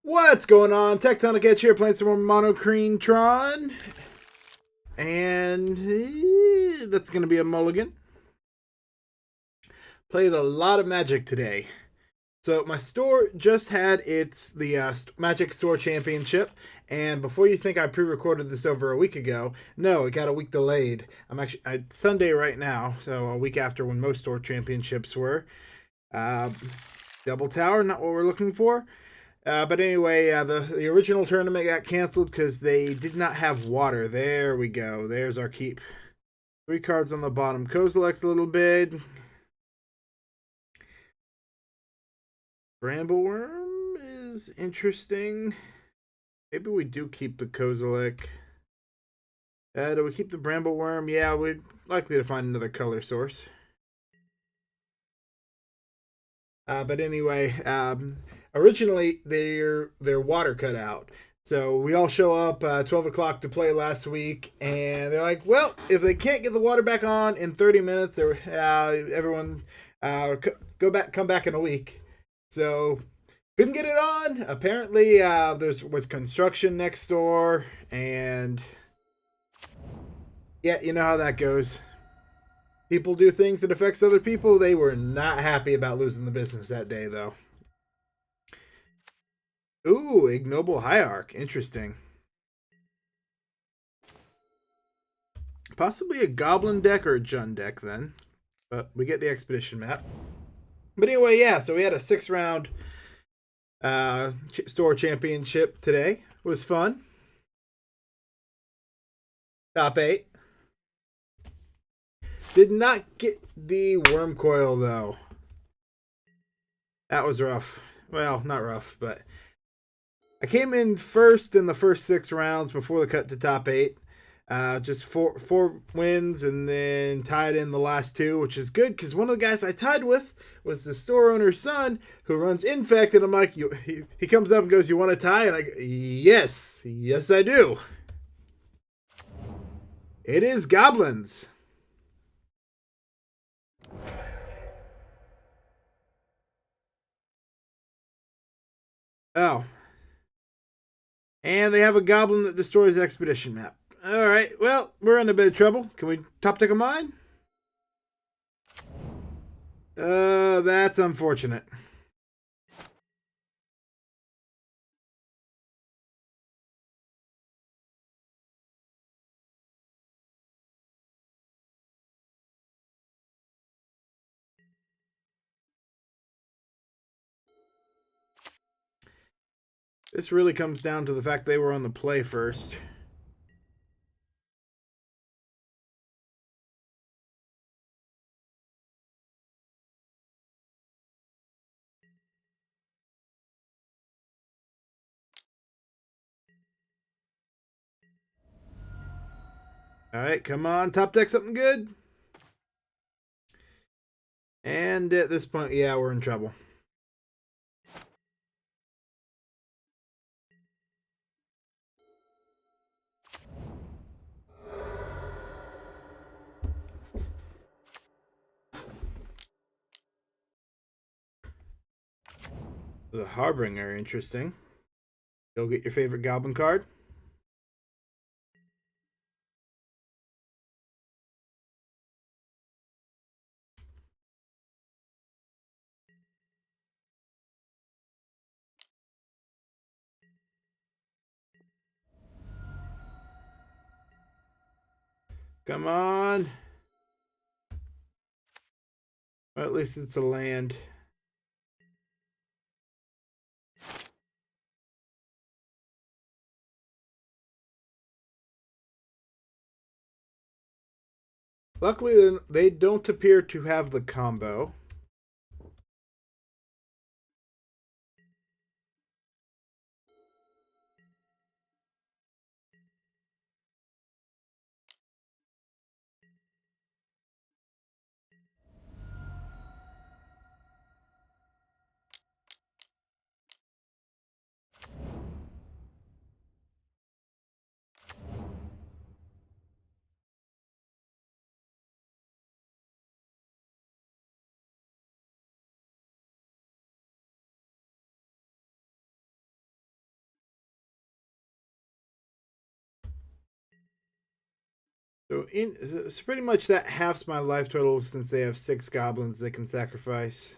What's going on? Tectonic Edge here, playing some more Monochrome Tron. And that's going to be a mulligan. Played a lot of Magic today. So my store just had the Magic Store Championship. And before you think I pre-recorded this over a week ago, no, it got a week delayed. It's Sunday right now, so a week after when most store championships were. Double Tower, not what we're looking for. But anyway, the original tournament got canceled because they did not have water. There we go. There's our keep. 3 cards on the bottom. Kozilek's a little bit. Bramble Wurm is interesting. Maybe we do keep the Kozilek. Do we keep the Bramble Wurm? Yeah, we're likely to find another color source. But anyway, originally their water cut out. So we all show up 12 o'clock to play last week, and they're like, well, if they can't get the water back on in 30 minutes, everyone come back in a week. So couldn't get it on. Apparently there was construction next door, and yeah, you know how that goes. People do things that affects other people. They were not happy about losing the business that day, though. Ooh, Ignoble Hierarch. Interesting. Possibly a Goblin deck or a Jund deck, then. But we get the Expedition map. But anyway, yeah, so we had a 6-round store championship today. It was fun. Top 8. Did not get the Wurmcoil, though. That was rough. Well, not rough, but I came in first in the first 6 rounds before the cut to top 8. Just four wins, and then tied in the last 2, which is good because one of the guys I tied with was the store owner's son who runs Infect, and I'm like, he comes up and goes, "You want to tie?" And I go, yes, I do. It is Goblins. Oh. And they have a goblin that destroys Expedition map. Alright, well, we're in a bit of trouble. Can we top deck a mine? That's unfortunate. This really comes down to the fact they were on the play first. Alright, come on, top deck something good. And at this point, yeah, we're in trouble. The Harbinger, interesting. Go get your favorite goblin card. Come on. Well, at least it's a land. Luckily, they don't appear to have the combo. So pretty much that halves my life total since they have 6 goblins they can sacrifice.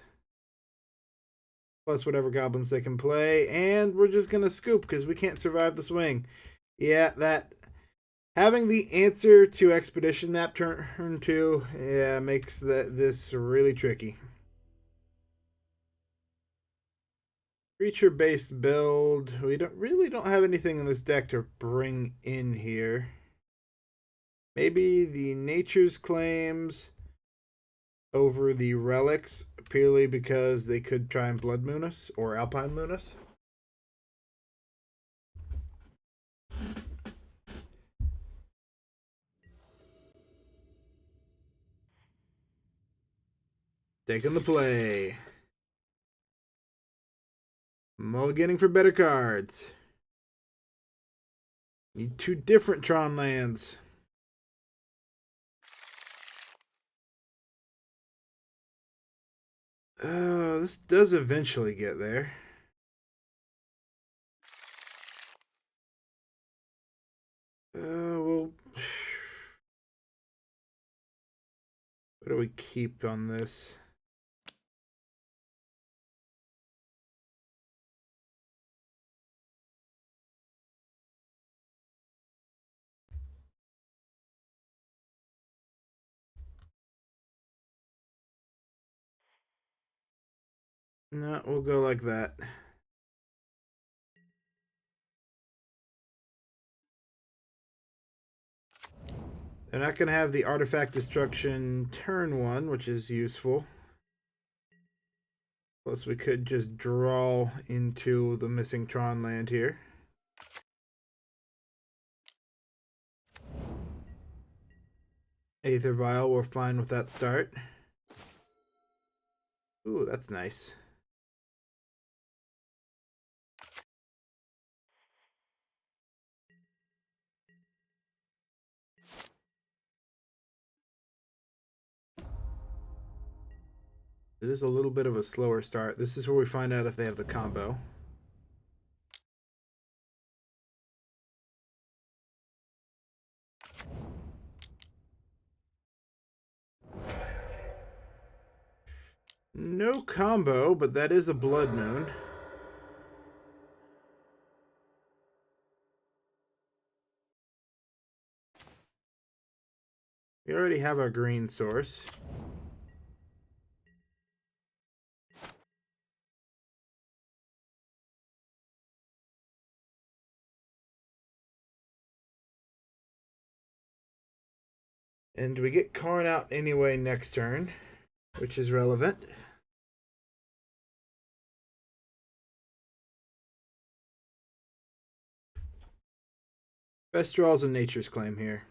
Plus whatever goblins they can play. And we're just going to scoop because we can't survive the swing. Yeah, that... Having the answer to Expedition Map turn 2, yeah, makes this really tricky. Creature-based build. We really don't have anything in this deck to bring in here. Maybe the Nature's Claims over the Relics, purely because they could try and Blood Moon us or Alpine Moon us. Taking the play. Mulliganing for better cards. Need 2 different Tron lands. This does eventually get there. Well, what do we keep on this? No, we'll go like that. They're not going to have the artifact destruction turn 1, which is useful. Plus we could just draw into the missing Tron land here. Aether Vial, we're fine with that start. Ooh, that's nice. It is a little bit of a slower start. This is where we find out if they have the combo. No combo, but that is a Blood Moon. We already have our green source. And we get Karn out anyway next turn, which is relevant. Best draws in Nature's Claim here.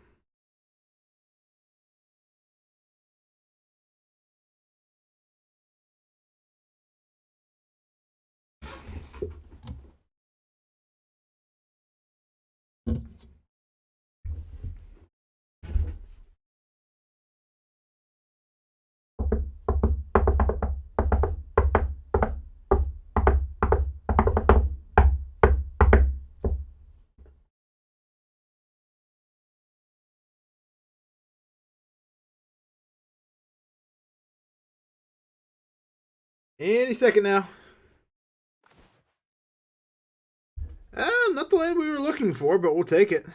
Any second now. Not the land we were looking for, but we'll take it.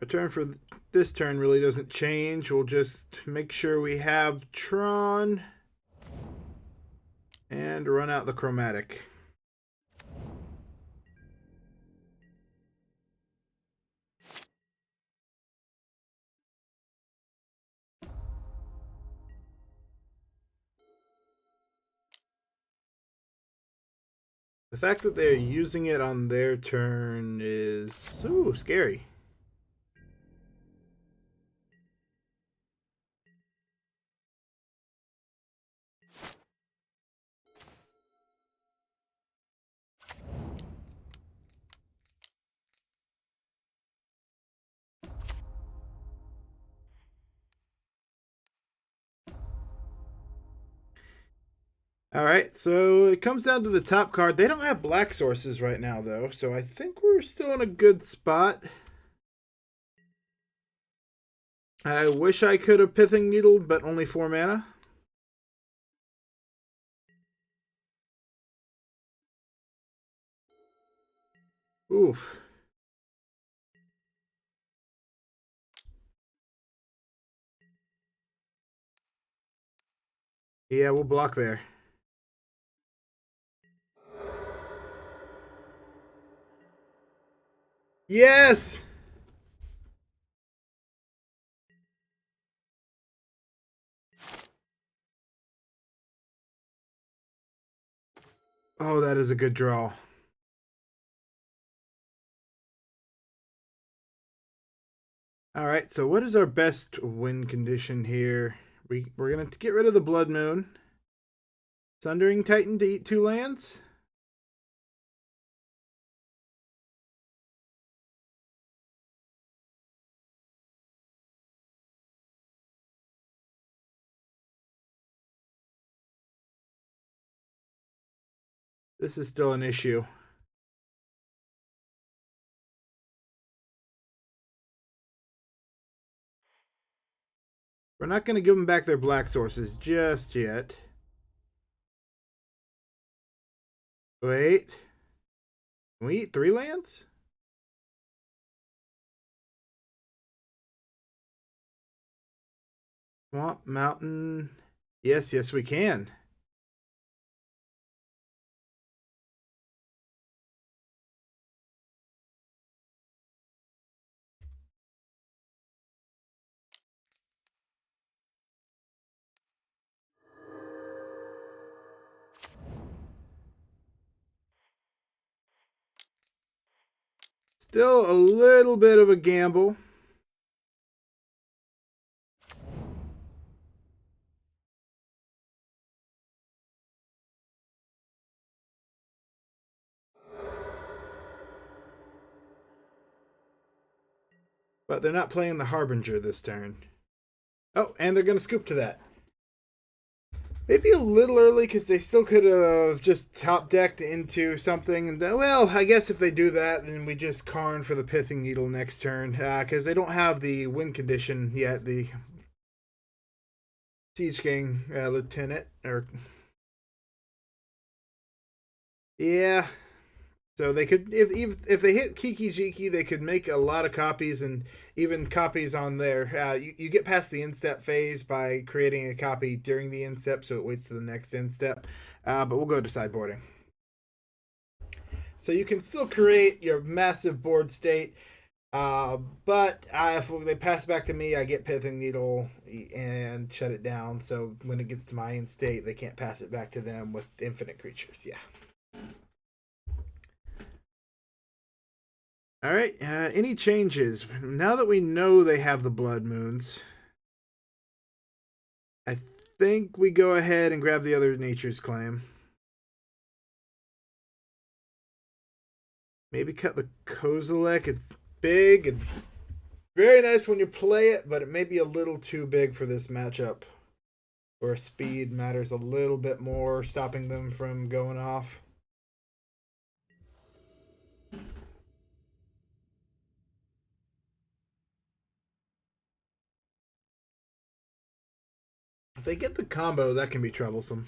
Our turn for this turn really doesn't change. We'll just make sure we have Tron and run out the Chromatic. The fact that they're using it on their turn is scary. All right, so it comes down to the top card. They don't have black sources right now, though, so I think we're still in a good spot. I wish I could have Pithing Needle, but only 4 mana. Oof. Yeah, we'll block there. Yes! Oh, that is a good draw. All right, so what is our best win condition here? We're going to get rid of the Blood Moon. Sundering Titan to eat 2 lands? This is still an issue. We're not going to give them back their black sources just yet. Wait. Can we eat 3 lands? Swamp, mountain. Yes, yes, we can. Still a little bit of a gamble. But they're not playing the Harbinger this turn. Oh, and they're going to scoop to that. Maybe a little early because they still could have just top decked into something. And well, I guess if they do that, then we just Karn for the Pithing Needle next turn because they don't have the win condition yet. The Siege King Lieutenant or yeah. So they could, if they hit Kiki Jiki, they could make a lot of copies and even copies on there. You get past the instep phase by creating a copy during the instep, so it waits to the next instep. But we'll go to sideboarding. So you can still create your massive board state, but if they pass back to me, I get Pithing Needle and shut it down. So when it gets to my end state, they can't pass it back to them with infinite creatures. Yeah. All right. Any changes now that we know they have the Blood Moons? I think we go ahead and grab the other Nature's Claim. Maybe cut the Kozilek. It's big and very nice when you play it, but it may be a little too big for this matchup. Where speed matters a little bit more, stopping them from going off. If they get the combo, that can be troublesome.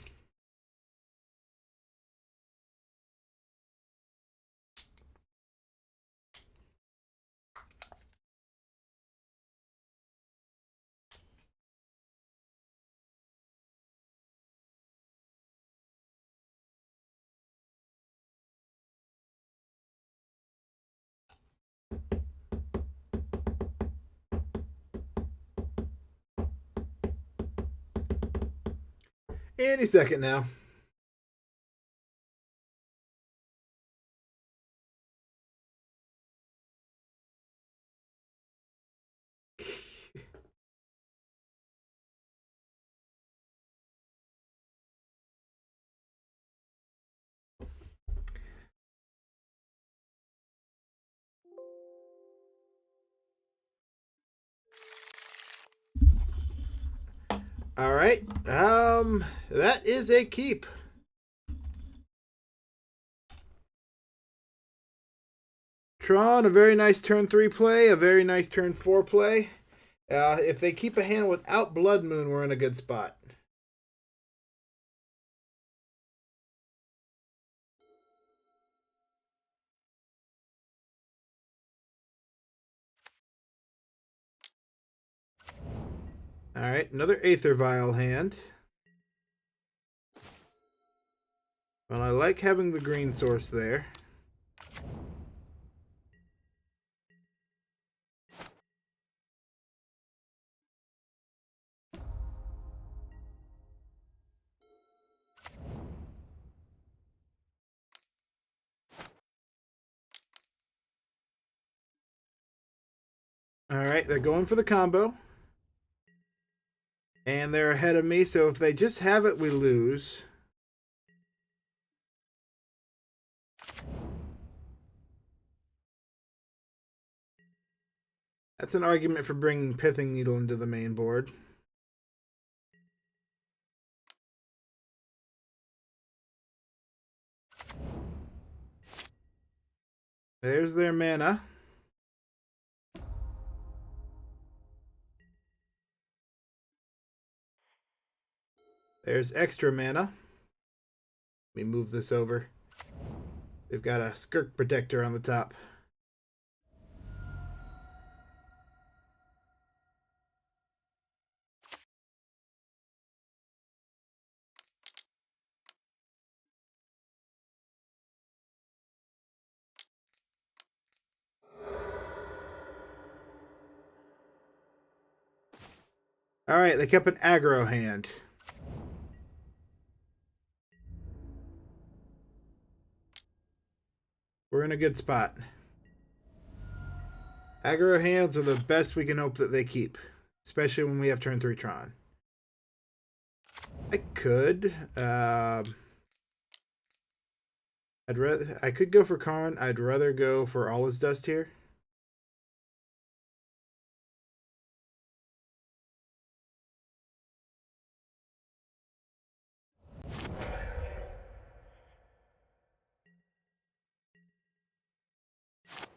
Any second now. All right. That is a keep. Tron, a very nice turn 3 play, a very nice turn 4 play. If they keep a hand without Blood Moon, we're in a good spot. Alright, another Aether Vial hand. Well, I like having the green source there. Alright, they're going for the combo. And they're ahead of me, so if they just have it, we lose. That's an argument for bringing Pithing Needle into the main board. There's their mana. There's extra mana. Let me move this over. They've got a Skirk Protector on the top. Alright, they kept an aggro hand. We're in a good spot. Aggro hands are the best we can hope that they keep. Especially when we have turn 3 Tron. I could. I could go for Karn. I'd rather go for All Is Dust here.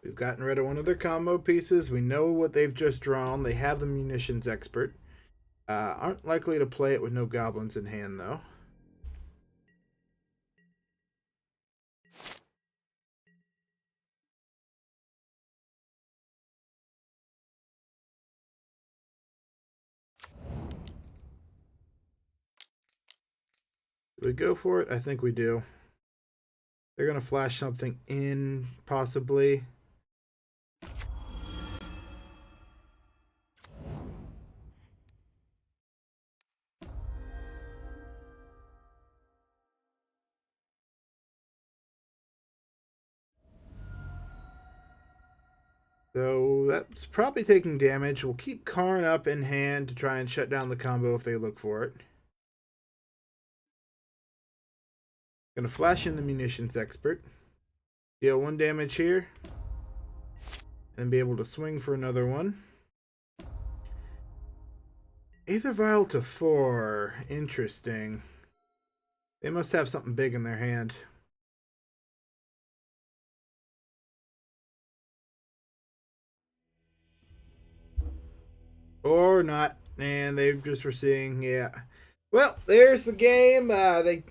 We've gotten rid of one of their combo pieces. We know what they've just drawn. They have the Munitions Expert. Aren't likely to play it with no goblins in hand, though. Do we go for it? I think we do. They're going to flash something in, possibly. So that's probably taking damage. We'll keep Karn up in hand to try and shut down the combo if they look for it. Gonna flash in the Munitions Expert. Deal 1 damage here. And be able to swing for another one. Aether Vial to 4. Interesting. They must have something big in their hand. Or not. And they just were seeing, yeah. Well, there's the game. They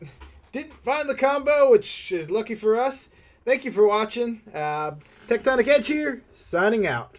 didn't find the combo, which is lucky for us. Thank you for watching. Tectonic Edge here, signing out.